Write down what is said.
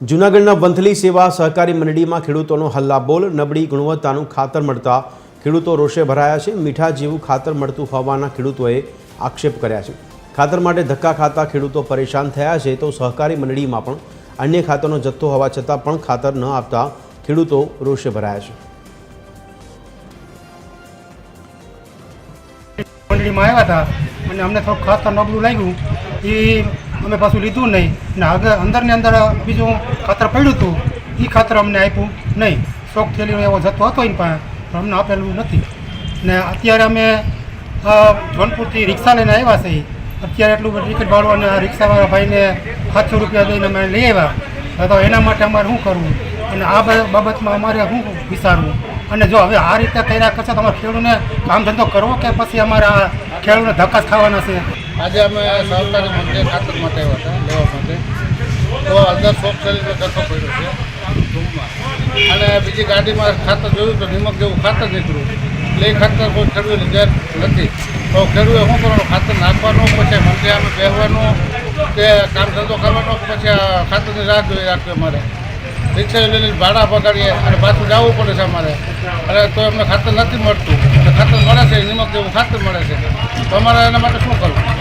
જૂનાગઢના વંથલી સેવા સહકારી મંડળીમાં ખેડૂતોનો હલ્લાબોલ, નબળી ગુણવત્તાનું ખાતર મળતા ખેડૂતો રોષે ભરાયા છે। મીઠા જેવું ખાતર મળતું હોવાના ખેડૂતોએ આક્ષેપ કર્યા છે। ખાતર માટે ધક્કા ખાતા ખેડૂતો પરેશાન થયા છે તો સહકારી મંડળીમાં પણ અન્ય ખાતરનો જથ્થો હોવા છતાં પણ ખાતર ન આપતા ખેડૂતો રોષે ભરાયા છે। મંડળીમાં આવ્યા હતા અને અમને થોડું ખાતર નબળું લાગ્યું એ અમે પાછું લીધું નહીં ને આગળ અંદરની અંદર બીજું ખાતર પડ્યું હતું એ ખાતર અમને આપ્યું નહીં। શોખ થયેલીનો એવો જથ્થો હતો એની પાસે પણ અમને આપેલું નથી ને અત્યારે અમે જોનપુરથી રિક્ષા લઈને આવ્યા છીએ। અત્યારે એટલું ટિકિટ ભાડું અને રિક્ષાવાળા ભાઈને 700 રૂપિયા દઈને અમે લઈ આવ્યા તો એના માટે અમારે શું કરવું અને આ બાબતમાં અમારે શું વિચારવું અને જો હવે આ રીતે કર્યા કરશે તો અમારે ખેડૂતને કામ ધંધો કરવો કે પછી અમારા ખેડૂતને ધક્કા ખાવાના છે। આજે અમે સહકારી મંડળી ખાતર માટે આવ્યા હતા લેવા માટે, તો અંદર શોખ થયેલીનો જથ્થો પડ્યો છે ટૂંકમાં, અને બીજી ગાડીમાં ખાતર જોયું તો નિમક જેવું ખાતર નીકળ્યું એટલે એ ખાતર કોઈ ખેડૂતને ઘેર નથી તો ખેડૂતે શું કરવાનું? ખાતર નાખવાનું, પછી મંડળીમાં બેસવાનું કે કામ ધંધો કરવાનો, પછી ખાતરની રાહ જોઈ રાખવી અમારે। રિક્ષા લઈને ભાડા પગાડીએ અને પાછું જવું પડે છે અમારે, અને તો એમને ખાતર નથી મળતું, ખાતર મળે છે નિમક જેવું ખાતર મળે છે તો અમારે એના માટે શું કરવું?